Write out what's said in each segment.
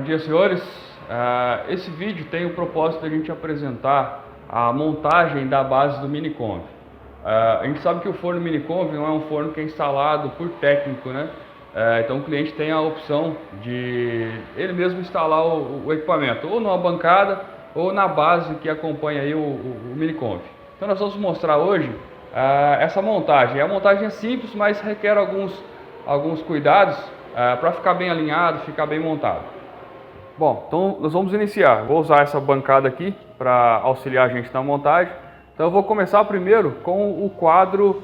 dia, senhores. Esse vídeo tem o propósito de a gente apresentar a montagem da base do Miniconv. A gente sabe que o forno Miniconv não é um forno que é instalado por técnico, né? Então o cliente tem a opção de ele mesmo instalar o equipamento, ou numa bancada ou na base que acompanha aí o Miniconv. Então nós vamos mostrar hoje essa montagem. A montagem é simples, mas requer alguns cuidados para ficar bem alinhado, ficar bem montado. Bom, então nós vamos iniciar. Vou usar essa bancada aqui para auxiliar a gente na montagem. Então eu vou começar primeiro com o quadro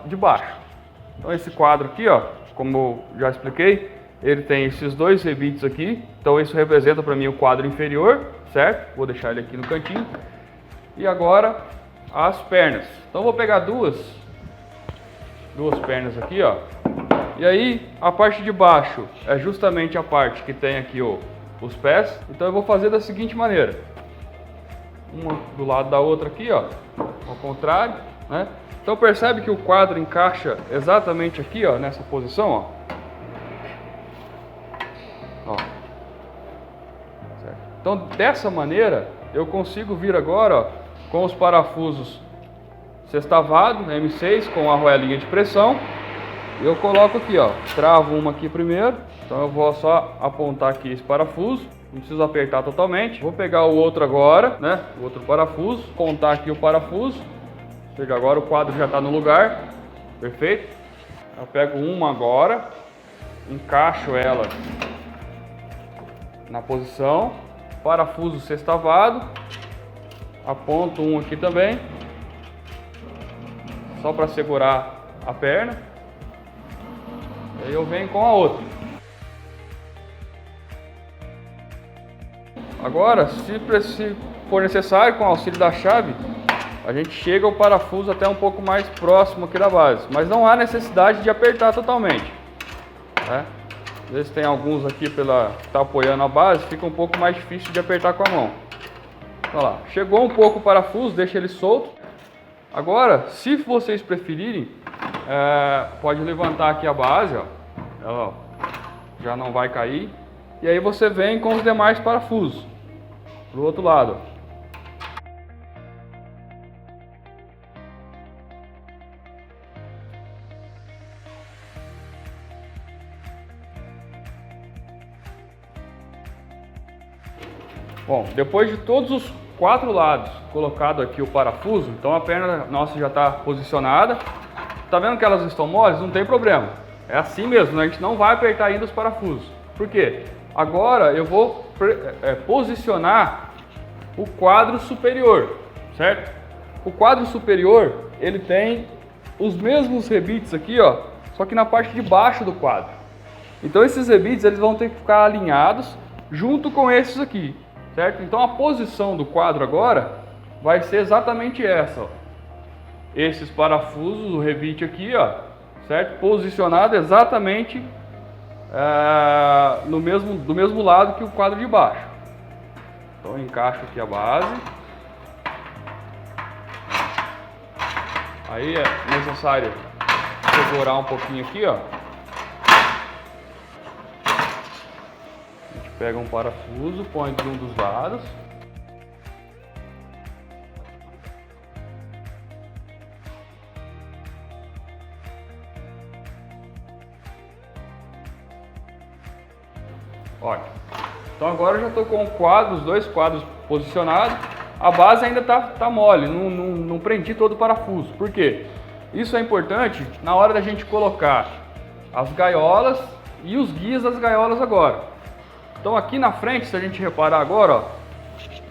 de baixo. Então esse quadro aqui, ó, como eu já expliquei, ele tem esses dois rebites aqui. Então isso representa para mim o quadro inferior, certo? Vou deixar ele aqui no cantinho. E agora as pernas. Então eu vou pegar duas pernas aqui, ó. E aí a parte de baixo é justamente a parte que tem aqui os pés. Então eu vou fazer da seguinte maneira: uma do lado da outra aqui, ó, ao contrário, né? Então percebe que o quadro encaixa exatamente aqui, ó, nessa posição, ó. Certo. Então dessa maneira eu consigo vir agora, ó, com os parafusos sextavado, M6 com a arruelinha de pressão. Eu coloco aqui, ó, travo uma aqui primeiro. Então eu vou só apontar aqui esse parafuso, não preciso apertar totalmente. Vou pegar o outro agora, né, o outro parafuso, apontar aqui o parafuso. Ou seja, agora o quadro já está no lugar, perfeito. Eu pego uma agora, encaixo ela na posição, parafuso sextavado, aponto um aqui também, só para segurar a perna. Aí eu venho com a outra. Agora, se for necessário, com o auxílio da chave, a gente chega o parafuso até um pouco mais próximo aqui da base. Mas não há necessidade de apertar totalmente, né? Às vezes tem alguns aqui que tá apoiando a base, fica um pouco mais difícil de apertar com a mão. Olha lá, chegou um pouco o parafuso, deixa ele solto. Agora, se vocês preferirem, pode levantar aqui a base, ó. Ela já não vai cair. E aí você vem com os demais parafusos pro outro lado. Bom, depois de todos os 4 lados colocado aqui o parafuso, então a perna nossa já está posicionada. Tá vendo que elas estão moles? Não tem problema. É assim mesmo, né? A gente não vai apertar ainda os parafusos. Por quê? Agora eu vou posicionar o quadro superior, certo? O quadro superior, ele tem os mesmos rebites aqui, ó, só que na parte de baixo do quadro. Então esses rebites, eles vão ter que ficar alinhados junto com esses aqui, certo? Então a posição do quadro agora vai ser exatamente essa, ó. Esses parafusos, o rebite aqui, ó, certo? Posicionado exatamente do mesmo lado que o quadro de baixo. Então eu encaixo aqui a base. Aí é necessário segurar um pouquinho aqui, ó. A gente pega um parafuso, põe de um dos lados. Olha, então agora eu já estou com os dois quadros posicionados. A base ainda tá mole, não prendi todo o parafuso. Por quê? Isso é importante na hora da gente colocar as gaiolas e os guias das gaiolas agora. Então aqui na frente, se a gente reparar agora, ó,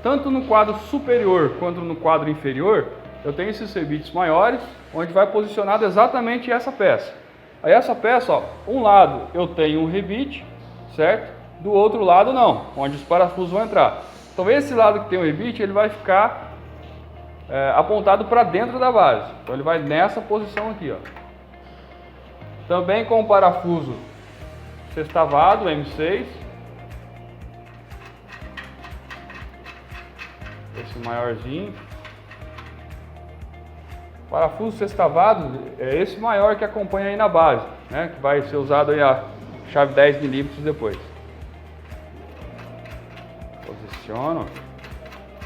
tanto no quadro superior quanto no quadro inferior, eu tenho esses rebites maiores, onde vai posicionado exatamente essa peça. Aí essa peça, ó, um lado eu tenho um rebite, certo? Do outro lado não, onde os parafusos vão entrar. Então esse lado que tem o rebite, ele vai ficar apontado para dentro da base. Então ele vai nessa posição aqui, ó. Também com o parafuso sextavado, M6. Esse maiorzinho. Parafuso sextavado é esse maior que acompanha aí na base, né? Que vai ser usado aí a chave 10 mm depois. Posiciono.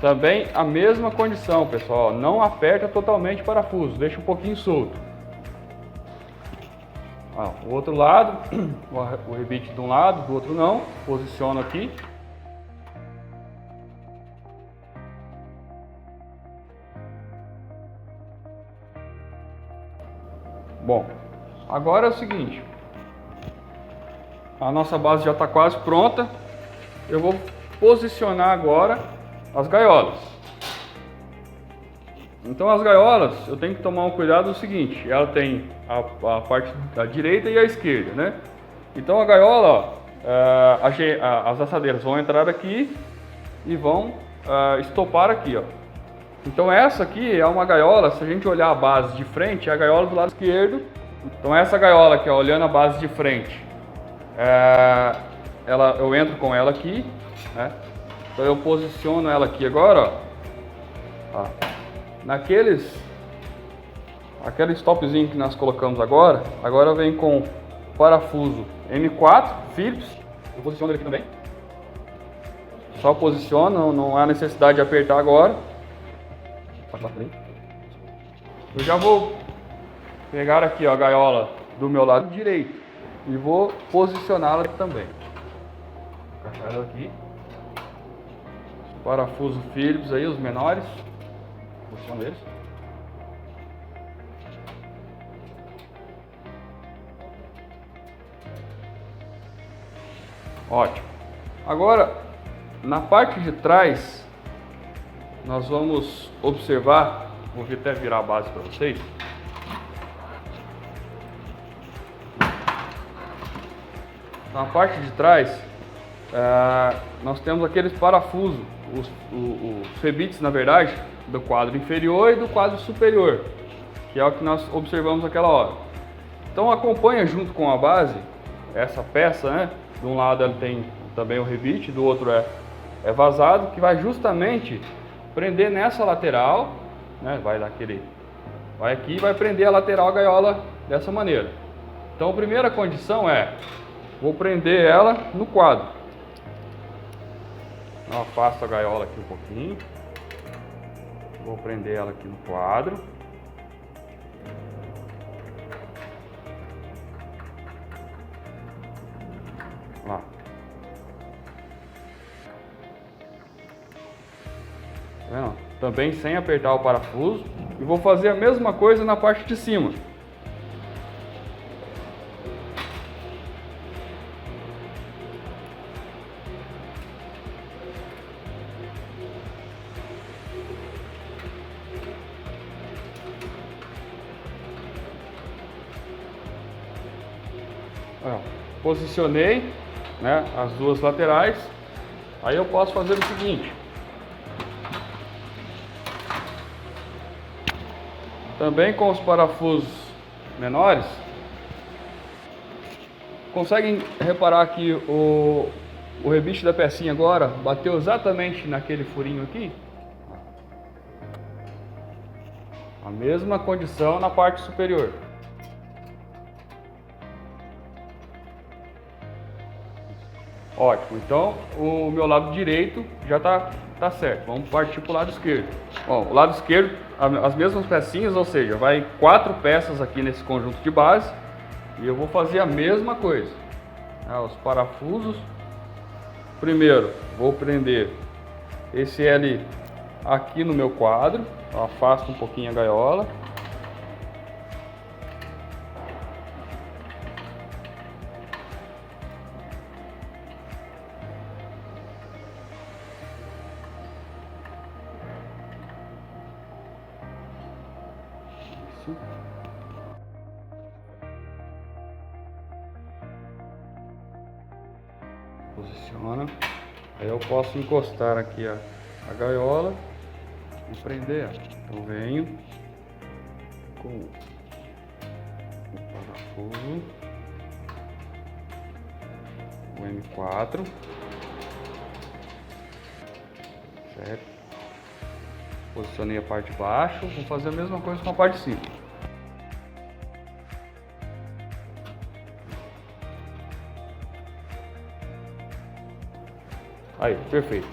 Também a mesma condição, pessoal, não aperta totalmente o parafuso, deixa um pouquinho solto. Ó, o outro lado, o rebite de um lado, do outro não, posiciono aqui. Bom, agora é o seguinte, a nossa base já está quase pronta, eu vou posicionar agora as gaiolas. Então as gaiolas, eu tenho que tomar um cuidado do seguinte, ela tem a parte da direita e a esquerda, né? Então a gaiola, ó, as assadeiras vão entrar aqui e vão estopar aqui, ó. Então essa aqui é uma gaiola, se a gente olhar a base de frente, é a gaiola do lado esquerdo. Então essa gaiola aqui, ó, olhando a base de frente, eu entro com ela aqui, né? Então eu posiciono ela aqui agora, ó. Aquele stopzinho que nós colocamos agora vem com parafuso M4 Phillips. Eu posiciono ele aqui também. Só posiciono, não há necessidade de apertar agora. Eu já vou pegar aqui, ó, a gaiola do meu lado direito e vou posicioná-la aqui também. Vou encaixar ela aqui. Parafuso Phillips aí, os menores. Posiciono eles. Ótimo. Agora, na parte de trás, nós vamos observar, vou até virar a base para vocês. Na parte de trás, nós temos aqueles parafusos, os rebites, na verdade, do quadro inferior e do quadro superior, que é o que nós observamos naquela hora. Então acompanha junto com a base essa peça, né? De um lado ela tem também o rebite, do outro é vazado, que vai justamente prender nessa lateral, né? Vai aqui e vai prender a lateral gaiola dessa maneira. Então a primeira condição vou prender ela no quadro. Então, afasto a gaiola aqui um pouquinho. Vou prender ela aqui no quadro. Lá. Tá vendo? Também sem apertar o parafuso. E vou fazer a mesma coisa na parte de cima. Posicionei, né, as duas laterais. Aí eu posso fazer o seguinte: também com os parafusos menores, conseguem reparar que o rebite da pecinha agora bateu exatamente naquele furinho aqui? A mesma condição na parte superior. Ótimo, então o meu lado direito já tá certo. Vamos partir para o lado esquerdo. Bom, o lado esquerdo, as mesmas pecinhas, ou seja, vai 4 peças aqui nesse conjunto de base. E eu vou fazer a mesma coisa. Os parafusos. Primeiro, vou prender esse L aqui no meu quadro. Eu afasto um pouquinho a gaiola. Posiciona. Aí eu posso encostar aqui a gaiola e prender. Então venho com o parafuso, o M4, certo? Posicionei a parte de baixo, vou fazer a mesma coisa com a parte de cima. Aí, perfeito.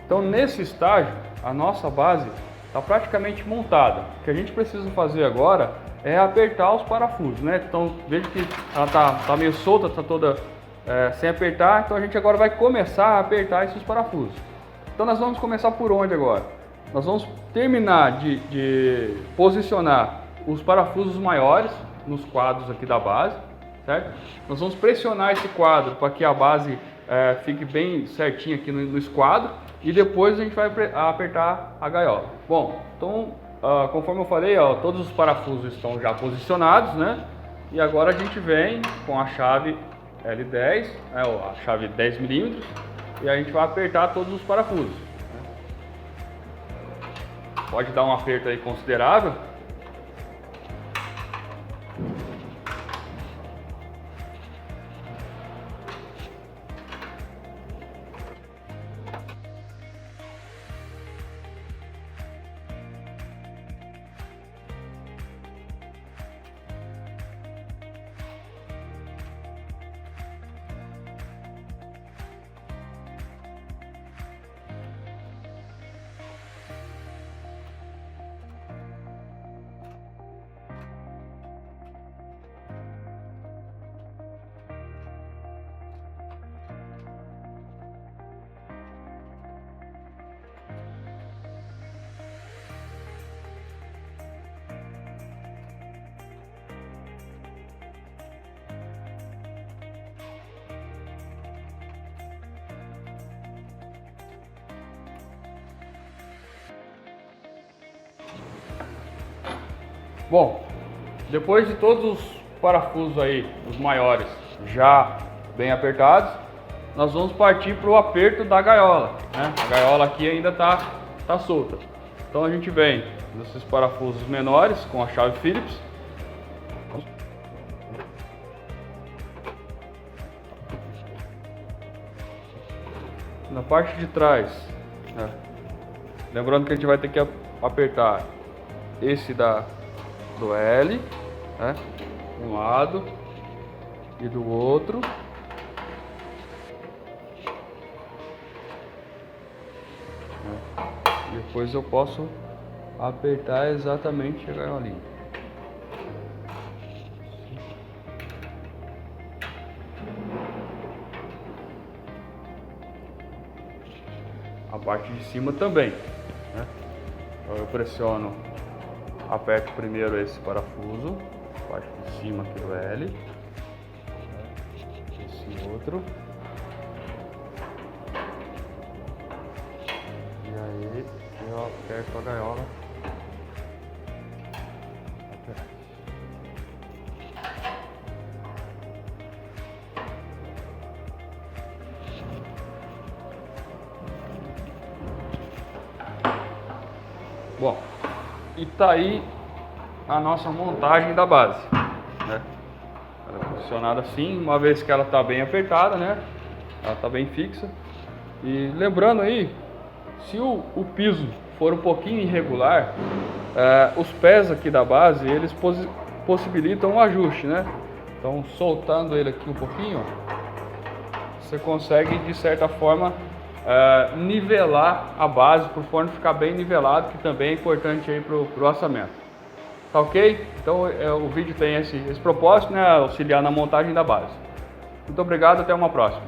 Então nesse estágio, a nossa base está praticamente montada. O que a gente precisa fazer agora é apertar os parafusos, né? Então veja que ela tá meio solta, está toda sem apertar, então a gente agora vai começar a apertar esses parafusos. Então nós vamos começar por onde agora? Nós vamos terminar de posicionar os parafusos maiores nos quadros aqui da base, certo? Nós vamos pressionar esse quadro para que a base fique bem certinho aqui no esquadro e depois a gente vai apertar a gaiola. Bom, então conforme eu falei, ó, todos os parafusos estão já posicionados, né? E agora a gente vem com a chave L10, a chave 10 milímetros, e a gente vai apertar todos os parafusos, né? Pode dar um aperto aí considerável. Bom, depois de todos os parafusos aí, os maiores, já bem apertados, nós vamos partir para o aperto da gaiola, né? A gaiola aqui ainda tá solta. Então a gente vem nesses parafusos menores com a chave Phillips. Na parte de trás, né? Lembrando que a gente vai ter que apertar esse do L, né? De um lado e do outro. Depois eu posso apertar exatamente a gaiolinha. A parte de cima também, né? Então eu pressiono, aperto primeiro esse parafuso, a parte de cima aqui do L, esse outro, e aí eu aperto a gaiola. Bom, e tá aí a nossa montagem da base, né? Ela é posicionada assim, uma vez que ela está bem apertada, né? Ela está bem fixa. E lembrando aí, se o piso for um pouquinho irregular, os pés aqui da base, eles possibilitam um ajuste, né? Então, soltando ele aqui um pouquinho, você consegue, de certa forma, nivelar a base para o forno ficar bem nivelado, que também é importante aí para o orçamento. Tá ok? Então o vídeo tem esse propósito, né? Auxiliar na montagem da base. Muito obrigado, até uma próxima.